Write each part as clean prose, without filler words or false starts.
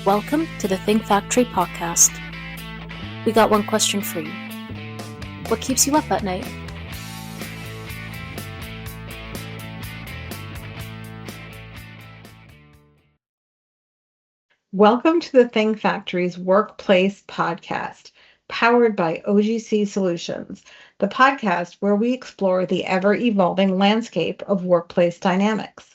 Welcome to the Think Factory podcast. We got one question for you. What keeps you up at night? Welcome to the Think Factory's Workplace Podcast, powered by OGC Solutions, the podcast where we explore the ever-evolving landscape of workplace dynamics.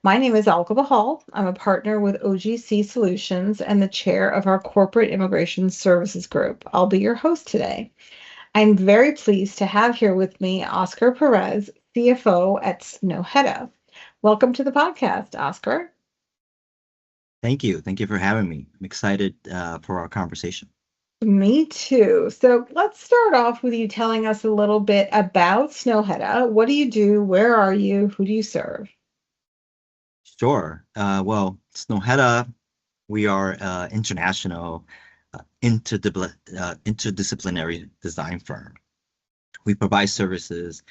My name is Alka Bahal. I'm a partner with OGC Solutions and the chair of our Corporate Immigration Services Group. I'll be your host today. I'm very pleased to have here with me Oscar Perez, CFO at Snøhetta. Welcome to the podcast, Oscar. Thank you. Thank you for having me. I'm excited for our conversation. Me too. So let's start off with you telling us a little bit about Snøhetta. What do you do? Where are you? Who do you serve? Sure. Well, Snøhetta, we are international interdisciplinary design firm. We provide services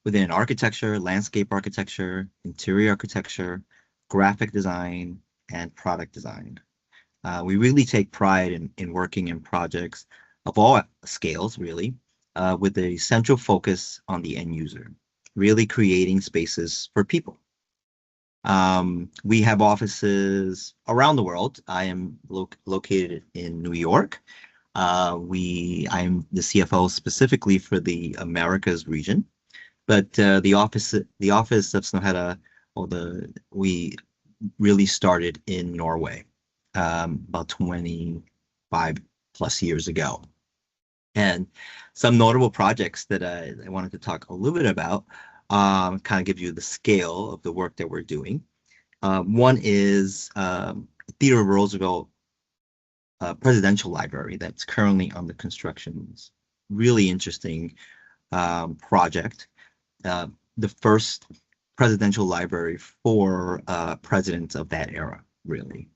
within architecture, landscape architecture, interior architecture, graphic design, and product design. We really take pride in working in projects of all scales, really, with a central focus on the end user, really creating spaces for people. We have offices around the world. I am located in New York. I'm the CFO specifically for the Americas region, but the office of Snøhetta, we really started in Norway about 25 plus years ago. And some notable projects that I wanted to talk a little bit about, kind of give you the scale of the work that we're doing. One is Theodore Roosevelt Presidential Library that's currently under construction. It's really interesting project. The first presidential library for presidents of that era, really.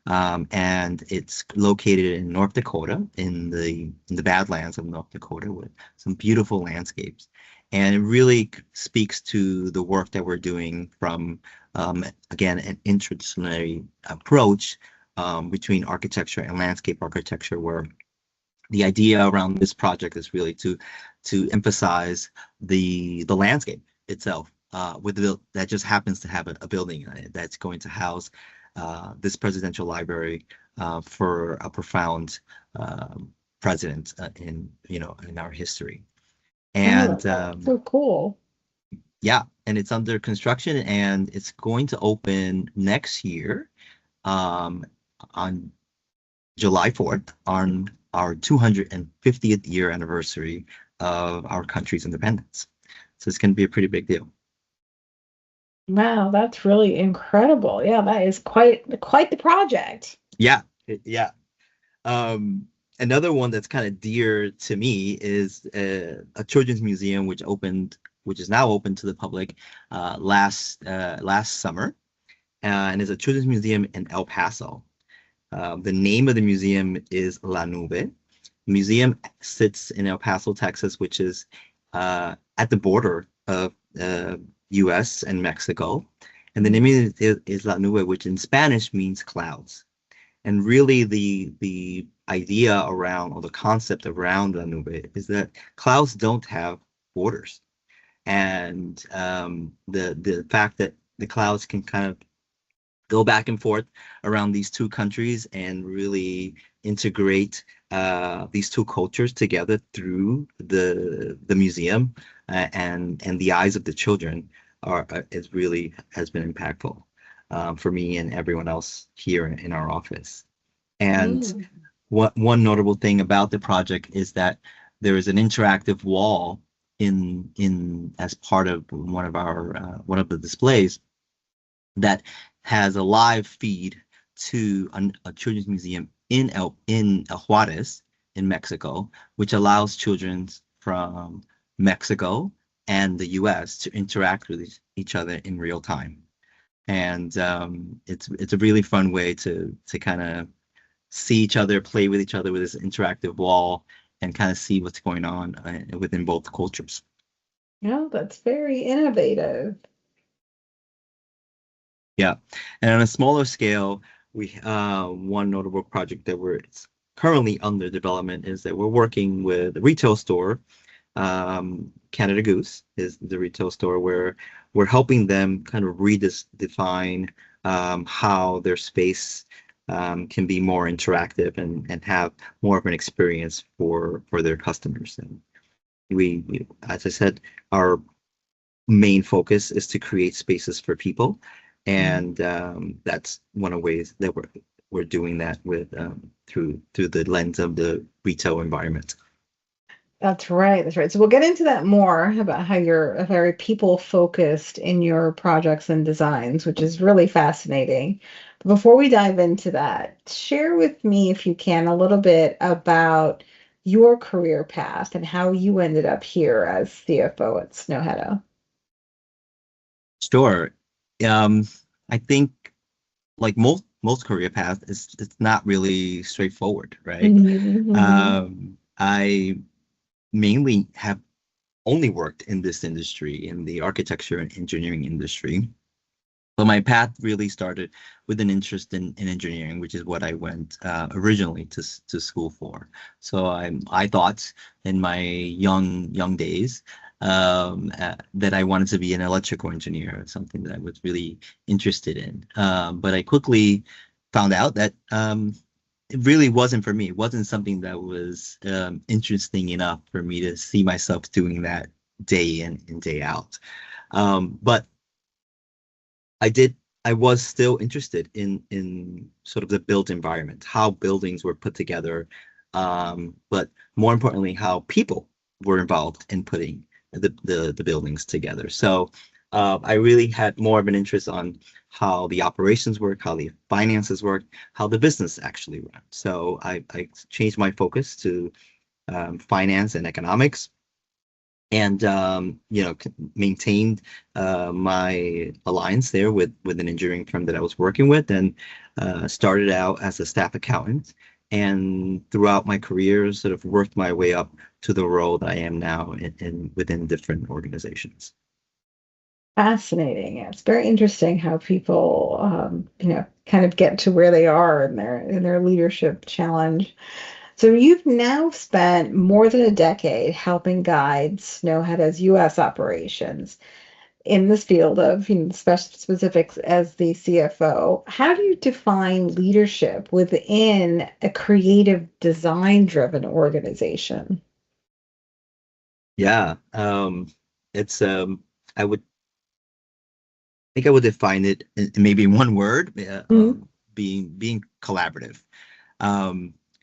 And it's located in North Dakota, in the badlands of North Dakota, with some beautiful landscapes. And it really speaks to the work that we're doing from, again, an interdisciplinary approach between architecture and landscape architecture, where the idea around this project is really to emphasize the landscape itself, that just happens to have a building that's going to house this presidential library for a profound president in our history. And so cool. Yeah, and it's under construction, and it's going to open next year on July 4th, on our 250th year anniversary of our country's independence. So it's going to be a pretty big deal. Wow, that's really incredible. Yeah, that is quite the project. Yeah. Another one that's kind of dear to me is a children's museum which is now open to the public last summer, and is a children's museum in El Paso. The name of the museum is La Nube. The museum sits in El Paso, Texas, which is at the border of U.S. and Mexico, and the name is La Nube, which in Spanish means clouds. And really, the idea around, or the concept around La Nube, is that clouds don't have borders, and the fact that the clouds can kind of go back and forth around these two countries and really integrate these two cultures together through the museum and the eyes of the children has been impactful for me and everyone else here in our office. And one notable thing about the project is that there is an interactive wall in as part of one of the displays that has a live feed to a children's museum in Juarez in Mexico, which allows children from Mexico and the U.S. to interact with each other in real time. And it's a really fun way to kind of see each other, play with each other with this interactive wall, and kind of see what's going on within both cultures. Yeah, that's very innovative. Yeah, and on a smaller scale, one notable project that we're currently under development is that we're working with a retail store. Canada Goose is the retail store where we're helping them kind of redefine how their space can be more interactive and have more of an experience for their customers. And as I said, our main focus is to create spaces for people, and that's one of the ways that we're doing that with through the lens of the retail environment. That's right. That's right. So we'll get into that more about how you're very people focused in your projects and designs, which is really fascinating. But before we dive into that, share with me, if you can, a little bit about your career path and how you ended up here as CFO at Snøhetta. Sure. I think like most career paths, it's not really straightforward, right? I mainly have only worked in this industry, in the architecture and engineering industry. So my path really started with an interest in engineering, which is what I went originally to school for. So I thought in my young days that I wanted to be an electrical engineer, something that I was really interested in. But I quickly found out that it really wasn't for me. It wasn't something that was interesting enough for me to see myself doing that day in and day out. But I was still interested in sort of the built environment, how buildings were put together, but more importantly, how people were involved in putting the buildings together. So I really had more of an interest on how the operations work, how the finances work, how the business actually run. So I changed my focus to finance and economics, and maintained my alliance there with an engineering firm that I was working with, and started out as a staff accountant, and throughout my career sort of worked my way up to the role that I am now within different organizations. Fascinating. Yeah, it's very interesting how people, kind of get to where they are in their leadership challenge. So you've now spent more than a decade helping guide Snøhetta's U.S. operations in this field of, specifics as the CFO. How do you define leadership within a creative design-driven organization? Yeah, it's I would define it in maybe one word, Mhm. being collaborative.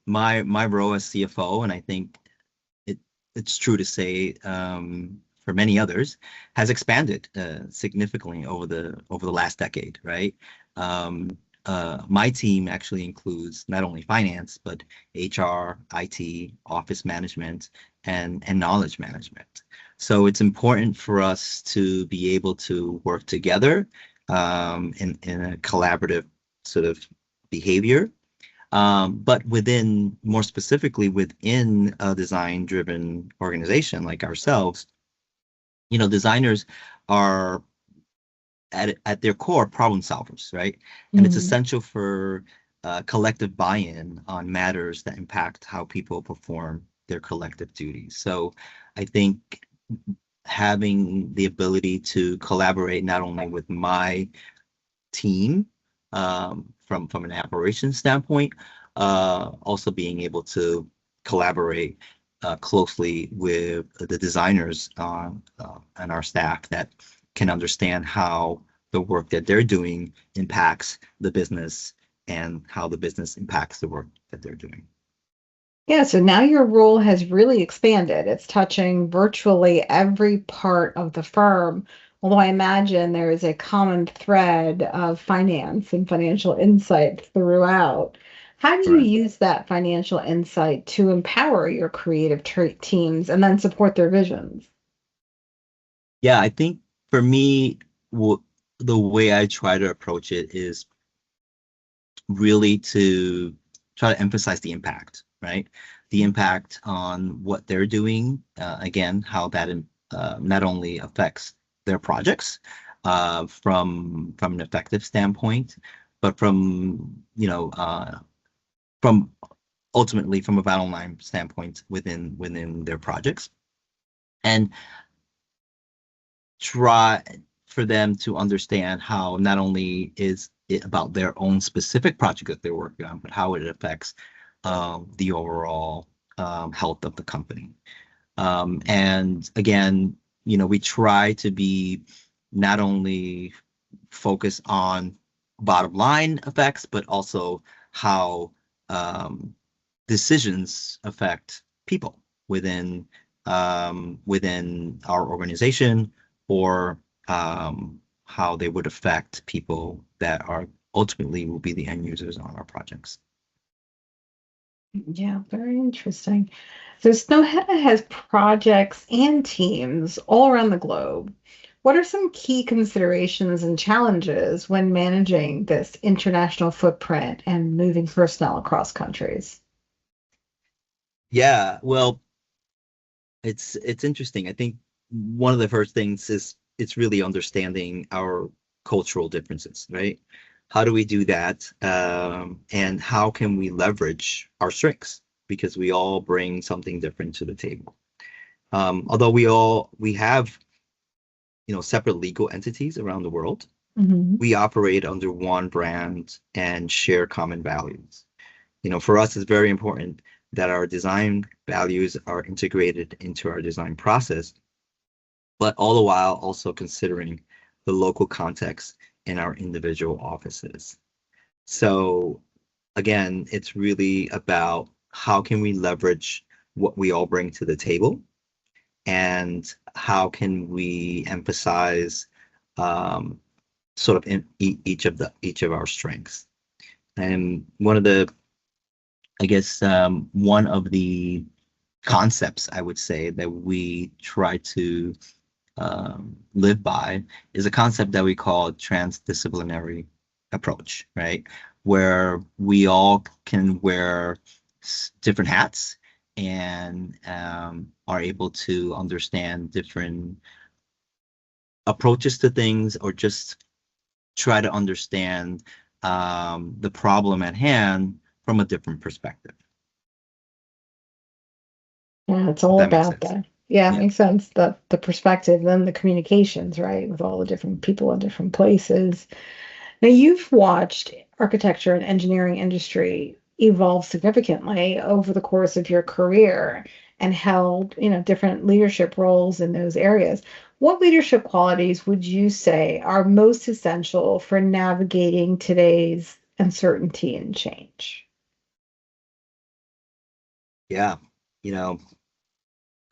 My role as CFO, and I think it's true to say for many others, has expanded significantly over the last decade, right? My team actually includes not only finance but HR, IT, office management, and knowledge management. So it's important for us to be able to work together in a collaborative sort of behavior. But more specifically within a design-driven organization like ourselves, designers are at their core problem solvers, right? And it's Mhm. essential for collective buy-in on matters that impact how people perform their collective duties. So I think having the ability to collaborate not only with my team from an operations standpoint, also being able to collaborate closely with the designers and our staff that can understand how the work that they're doing impacts the business and how the business impacts the work that they're doing. Yeah, so now your role has really expanded. It's touching virtually every part of the firm, although I imagine there is a common thread of finance and financial insight throughout. How do you Right. use that financial insight to empower your creative teams and then support their visions? Yeah, I think for me, the way I try to approach it is really to try to emphasize the impact, right? The impact on what they're doing, again, how that not only affects their projects from an effective standpoint, but from from ultimately from a bottom line standpoint within their projects, and try for them to understand how not only is it about their own specific project that they're working on, but how it affects the overall health of the company. And again, we try to be not only focused on bottom line effects, but also how decisions affect people within our organization, or how they would affect people that are ultimately will be the end users on our projects. Yeah, very interesting. So Snøhetta has projects and teams all around the globe. What are some key considerations and challenges when managing this international footprint and moving personnel across countries? Yeah, well, it's interesting. I think one of the first things is it's really understanding our cultural differences, right? How do we do that? And how can we leverage our strengths? Because we all bring something different to the table. Although we have, separate legal entities around the world, Mhm. we operate under one brand and share common values. For us, it's very important that our design values are integrated into our design process, but all the while also considering the local context in our individual offices. So again, it's really about how can we leverage what we all bring to the table, and how can we emphasize um, sort of in each of our strengths. And one of the concepts I would say that we try to live by is a concept that we call transdisciplinary approach, right? Where we all can wear different hats, and are able to understand different approaches to things, or just try to understand the problem at hand from a different perspective. Yeah, it's If all that makes about sense. that. Yeah, it Yeah. makes sense. The perspective, then the communications, right, with all the different people in different places. Now, you've watched architecture and engineering industry evolve significantly over the course of your career and held, different leadership roles in those areas. What leadership qualities would you say are most essential for navigating today's uncertainty and change? Yeah. You know,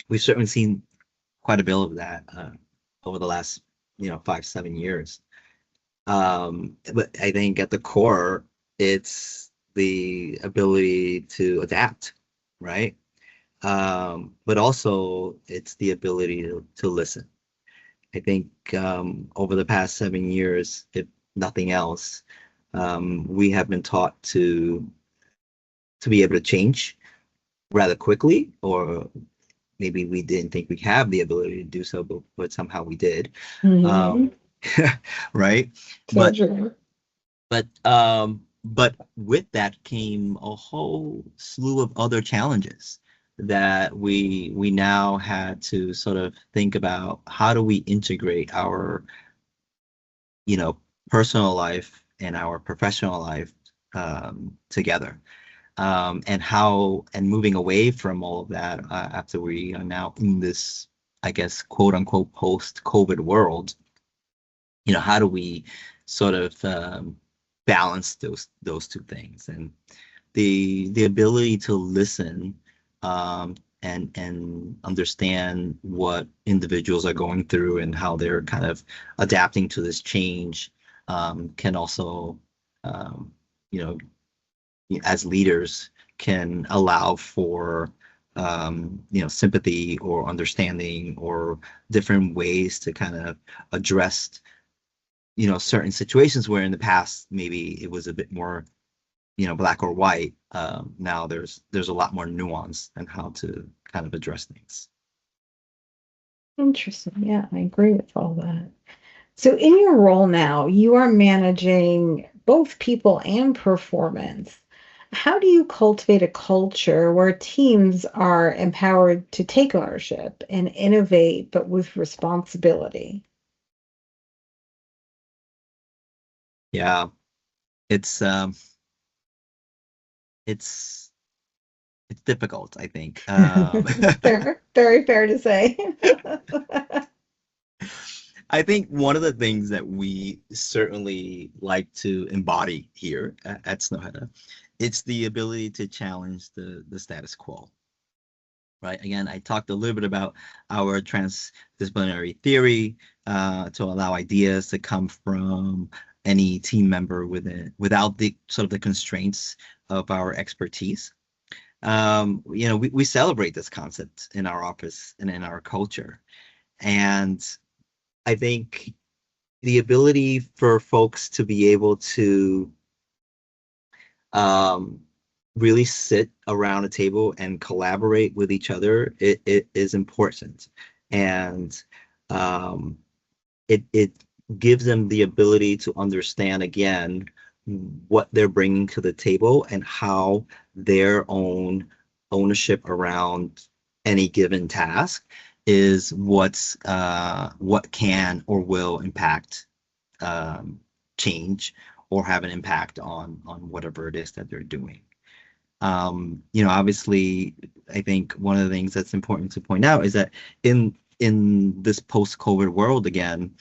we've certainly seen quite a bit of that over the last, 5, 7 years. But I think at the core, it's the ability to adapt, right? But also it's the ability to listen. I think over the past 7 years, if nothing else, we have been taught to be able to change rather quickly, or maybe we didn't think we have the ability to do so, but somehow we did. Hmm. Um, right? So But true. but with that came a whole slew of other challenges that we now had to sort of think about. How do we integrate our, you know, personal life and our professional life together? And moving away from all of that, after we are now in this, I guess, quote unquote, post-COVID world. How do we sort of balance those two things? And the ability to listen, and understand what individuals are going through and how they're kind of adapting to this change, can also, um, you know as leaders, can allow for sympathy or understanding, or different ways to kind of address certain situations where in the past maybe it was a bit more black or white. Now there's a lot more nuance in how to kind of address things. Interesting. Yeah, I agree with all that. So, in your role now, you are managing both people and performance. How do you cultivate a culture where teams are empowered to take ownership and innovate, but with responsibility? Yeah, it's it's it's difficult, I think. Fair, very fair to say. I think one of the things that we certainly like to embody here at Snøhetta, it's the ability to challenge the status quo, right? Again, I talked a little bit about our transdisciplinary theory to allow ideas to come from any team member without the sort of the constraints of our expertise. We celebrate this concept in our office and in our culture. And I think the ability for folks to be able to really sit around a table and collaborate with each other, it is important. And it gives them the ability to understand again what they're bringing to the table and how their own ownership around any given task is what can or will impact change or have an impact on whatever it is that they're doing. Obviously, I think one of the things that's important to point out is that in this post-COVID world again,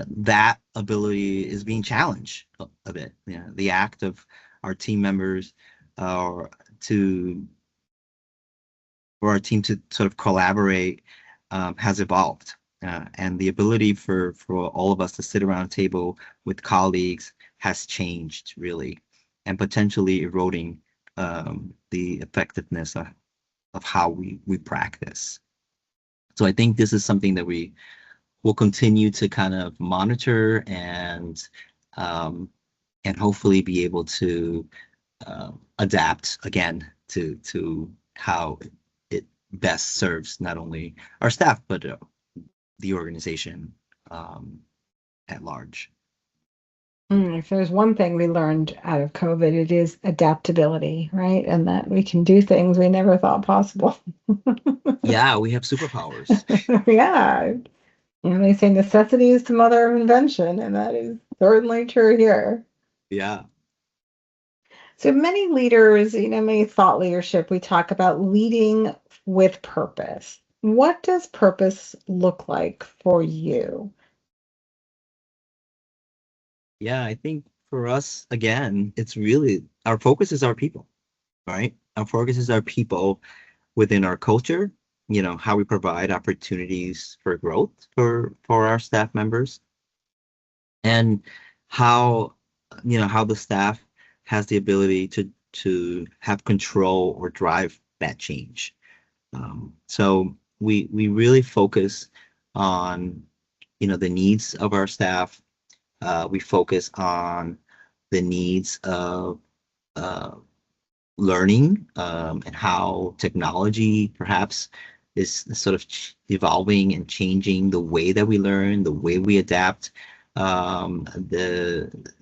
that ability is being challenged a bit. The act of our team members for our team to sort of collaborate has evolved. And the ability for all of us to sit around a table with colleagues has changed, really, and potentially eroding the effectiveness of how we practice. So I think this is something that we will continue to kind of monitor and hopefully be able to adapt again to how it best serves not only our staff but the organization at large. If there's one thing we learned out of COVID, it is adaptability, right? And that we can do things we never thought possible. Yeah, we have superpowers. Yeah. They say necessity is the mother of invention, and that is certainly true here. Yeah. So many leaders, many thought leadership, we talk about leading with purpose. What does purpose look like for you? Yeah, I think for us, again, it's really our focus is our people, right? Our focus is our people within our culture, how we provide opportunities for growth for our staff members, and how how the staff has the ability to have control or drive that change. So we really focus on the needs of our staff. We focus on the needs of learning and how technology perhaps is sort of evolving and changing the way that we learn, the way we adapt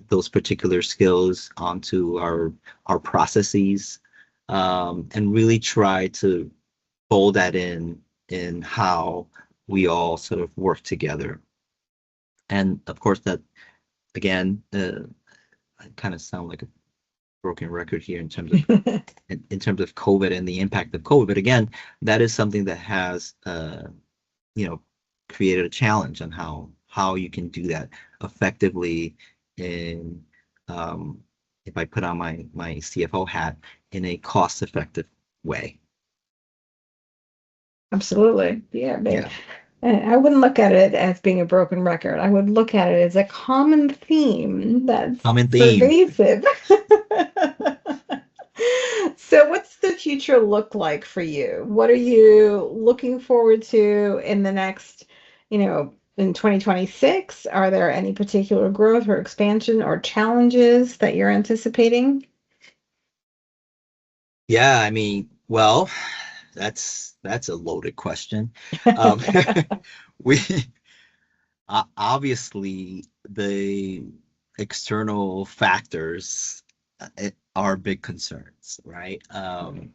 those particular skills onto our processes, and really try to fold that in how we all sort of work together. And of course, that again, I kind of sound like a broken record here in terms of COVID and the impact of COVID. But again, that is something that has created a challenge on how you can do that effectively in if I put on my CFO hat, in a cost-effective way. Absolutely. Yeah. Yeah. I wouldn't look at it as being a broken record. I would look at it as a common theme that's pervasive. So what's the future look like for you? What are you looking forward to in the next, in 2026? Are there any particular growth or expansion or challenges that you're anticipating? Yeah, I mean, well, that's a loaded question. We obviously external factors are big concerns, right?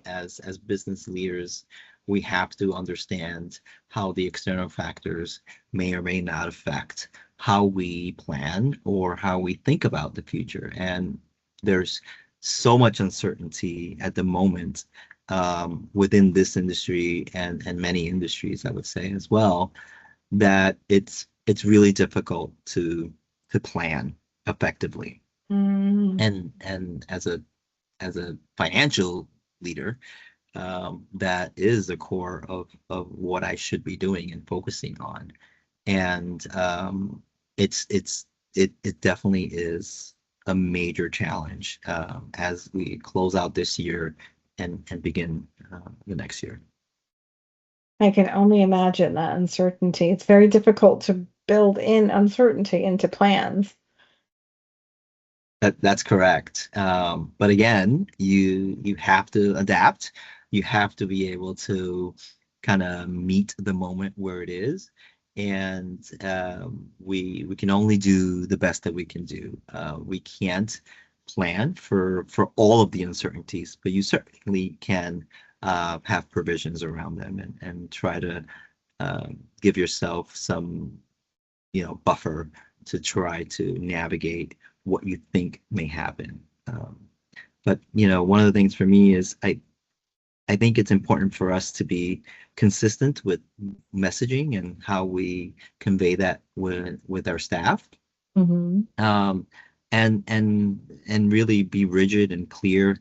As business leaders, we have to understand how the external factors may or may not affect how we plan or how we think about the future. And there's so much uncertainty at the moment within this industry and many industries, I would say as well, that it's really difficult to plan effectively. And as a financial leader, that is the core of what I should be doing and focusing on. And it definitely is a major challenge as we close out this year and begin the next year. I can only imagine that uncertainty. It's very difficult to build in uncertainty into plans. That's correct. But again, you have to adapt. You have to be able to kind of meet the moment where it is, and we can only do the best that we can do. We can't plan for all of the uncertainties, but you certainly can have provisions around them and try to give yourself some buffer to try to navigate what you think may happen. But one of the things for me is I think it's important for us to be consistent with messaging and how we convey that with our staff, and really be rigid and clear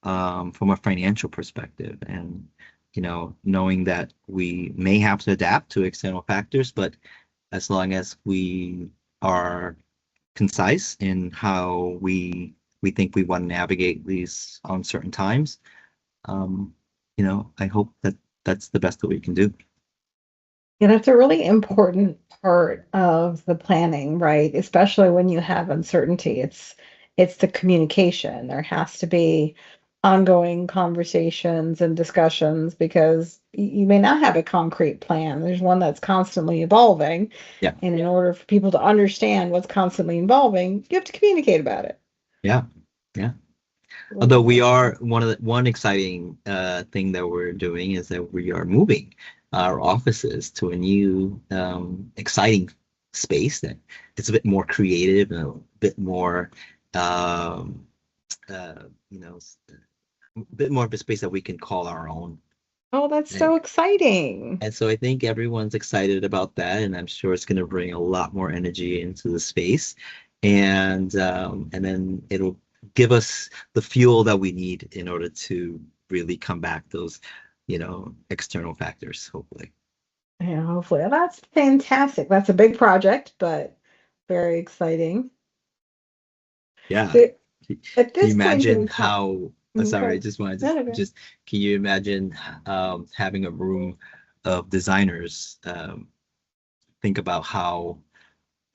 from a financial perspective, and knowing that we may have to adapt to external factors, but as long as we are concise in how we think we want to navigate these uncertain times, I hope that that's the best that we can do. Yeah, that's a really important part of the planning, right? Especially when you have uncertainty. It's the communication. There has to be ongoing conversations and discussions because you may not have a concrete plan. There's one that's constantly evolving. Yeah. And in order for people to understand what's constantly evolving, you have to communicate about it. Yeah. Although we are one exciting thing that we're doing is that we are moving our offices to a new exciting space that it's a bit more creative and a bit more a bit more of a space that we can call our own. Oh, that's so exciting. And so I think everyone's excited about that, and I'm sure it's going to bring a lot more energy into the space, and then it'll give us the fuel that we need in order to really combat those, external factors, hopefully. Yeah, hopefully. Well, that's fantastic. That's a big project, but very exciting. Yeah. So, Can at you this point imagine in time, how? Sorry, I just wanted to just. Can you imagine having a room of designers think about how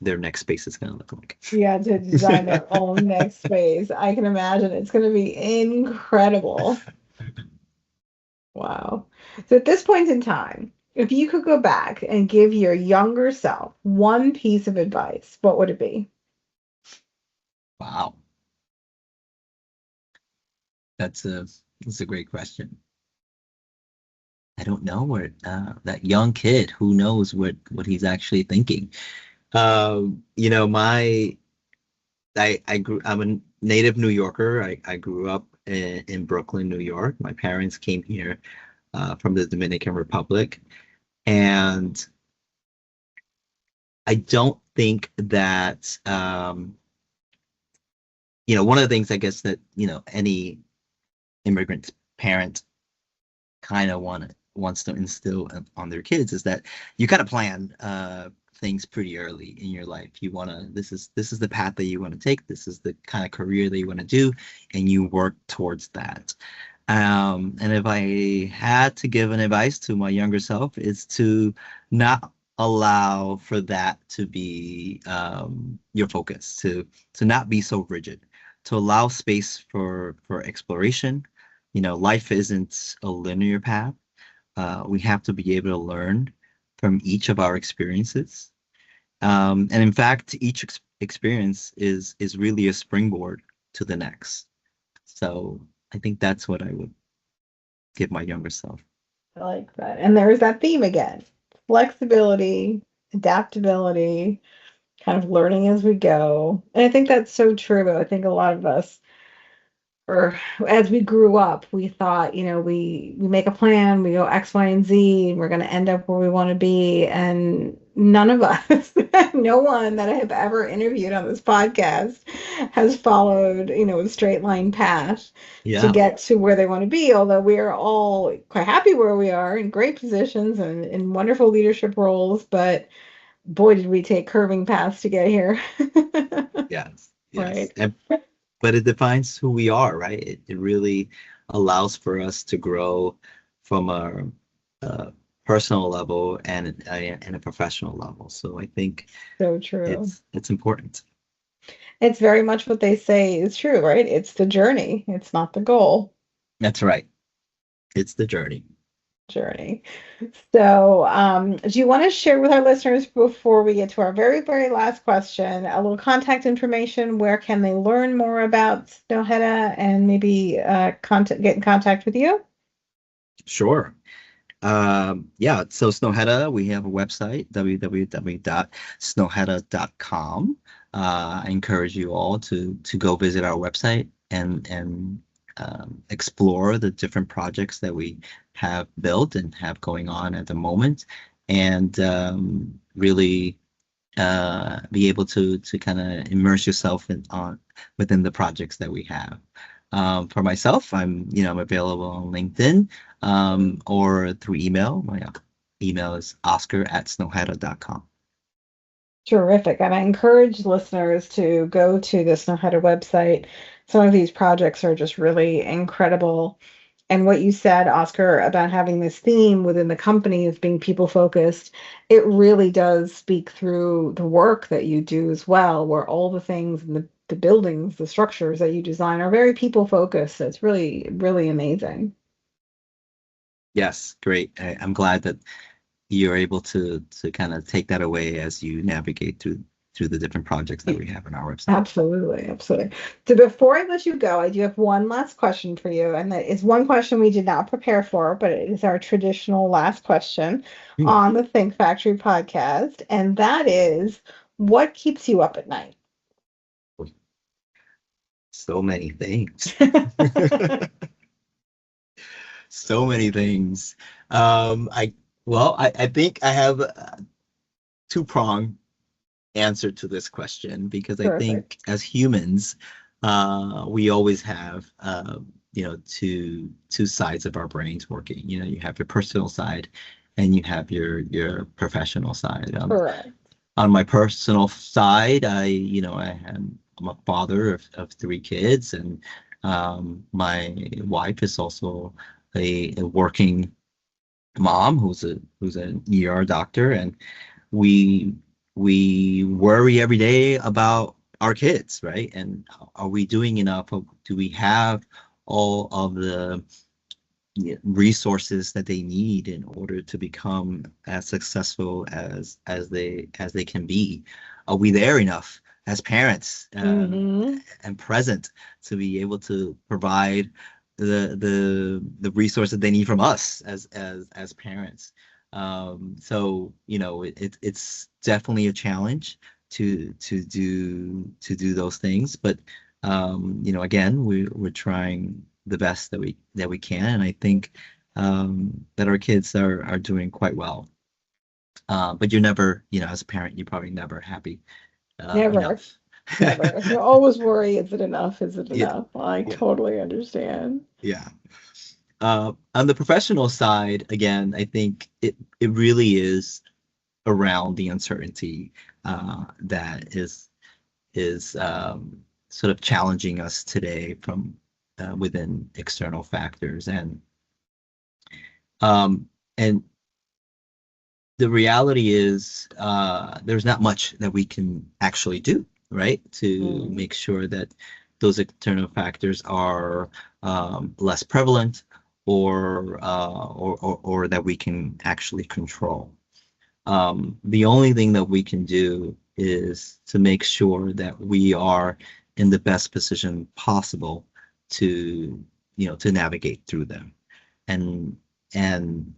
their next space is going to look like? Yeah, to design their own next space. I can imagine it's going to be incredible. Wow. So at this point in time, if you could go back and give your younger self one piece of advice, what would it be? Wow. That's a great question. I don't know what that young kid, who knows what he's actually thinking. I'm a native New Yorker. I grew up in Brooklyn, New York. My parents came here from the Dominican Republic, and I don't think that one of the things I guess that any immigrant parent kind of wants to instill on their kids is that you got to plan things pretty early in your life. You want to, this is the path that you want to take. This is the kind of career that you want to do, and you work towards that. And if I had to give an advice to my younger self, is to not allow for that to be your focus, to not be so rigid, to allow space for exploration. Life isn't a linear path. We have to be able to learn from each of our experiences. And in fact, each experience is really a springboard to the next. So I think that's what I would give my younger self. I like that. And there's that theme again. Flexibility, adaptability, kind of learning as we go. And I think that's so true. I think a lot of us, or as we grew up, we thought, we make a plan, we go X, Y, and Z, and we're going to end up where we want to be. And none of us, no one that I have ever interviewed on this podcast has followed, a straight line path to Yeah. get to where they want to be. Although we are all quite happy where we are in great positions and in wonderful leadership roles, but boy, did we take curving paths to get here. Yes. Right. But it defines who we are, right? It really allows for us to grow from a personal level and a professional level. So I think So true. it's important. It's very much what they say is true, right? It's the journey. It's not the goal. That's right. It's the journey. So, do you want to share with our listeners before we get to our very, very last question, a little contact information? Where can they learn more about Snøhetta and maybe get in contact with you? Sure. Yeah, so Snøhetta, we have a website, www.snøhetta.com. I encourage you all to go visit our website and explore the different projects that we have built and have going on at the moment, and really be able to kind of immerse yourself within the projects that we have. For myself, I'm available on LinkedIn or through email. My email is oscar@snøhetta.com. Terrific. And I encourage listeners to go to the Snøhetta website. Some of these projects are just really incredible. And what you said, Oscar, about having this theme within the company as being people focused, it really does speak through the work that you do as well, where all the things and the buildings, the structures that you design are very people focused. So it's really, really amazing. Yes, great. I'm glad that you're able to kind of take that away as you navigate through the different projects that we have on our website. Absolutely. So before I let you go, I do have one last question for you, and that is one question we did not prepare for, but it is our traditional last question on the Think Factory podcast, and that is, what keeps you up at night? So many things. So many things. I think I have a two-pronged answer to this question, because I think as humans, we always have two sides of our brains working. You have your personal side and you have your professional side. Correct. On my personal side, I'm a father of three kids, and my wife is also a working mom who's an ER doctor, and we worry every day about our kids, right? And are we doing enough? Do we have all of the resources that they need in order to become as successful as they can be? Are we there enough as parents and present to be able to provide the resources they need from us as parents? So it's definitely a challenge to do those things, but again, we're trying the best that we can, and I think that our kids are doing quite well. But you're never, as a parent, you're probably never happy. Never. Enough. Never. You always worry, is it enough? Is it Yeah. enough? I totally understand. Yeah. On the professional side, again, I think it really is around the uncertainty that is sort of challenging us today from within external factors, and the reality is there's not much that we can actually do, right, to make sure that those external factors are less prevalent or that we can actually control. The only thing that we can do is to make sure that we are in the best position possible to, to navigate through them. And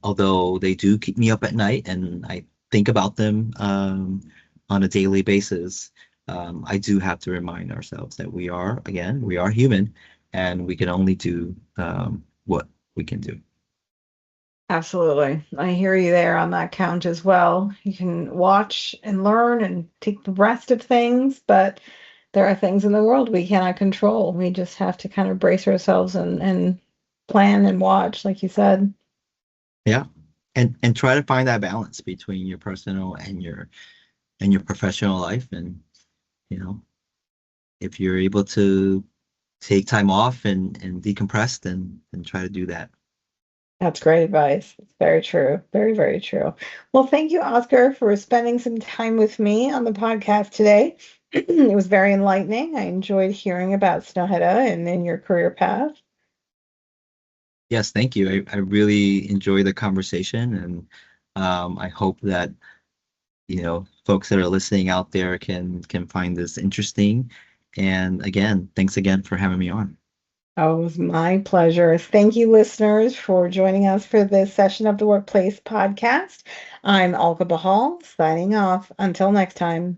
although they do keep me up at night and I think about them on a daily basis, I do have to remind ourselves that we are human, and we can only do what we can do. Absolutely. I hear you there on that count as well. You can watch and learn and take the rest of things, but there are things in the world we cannot control. We just have to kind of brace ourselves and plan and watch, like you said. Yeah. And try to find that balance between your personal and your professional life. And, if you're able to take time off and decompress, then try to do that. That's great advice. It's very true. Very, very true. Well, thank you, Oscar, for spending some time with me on the podcast today. It was very enlightening. I enjoyed hearing about Snøhetta and your career path. Yes, thank you. I really enjoyed the conversation, and I hope that folks that are listening out there can find this interesting. And again, thanks again for having me on. Oh, it was my pleasure. Thank you, listeners, for joining us for this session of the Workplace Podcast. I'm Olga Bahal, signing off. Until next time.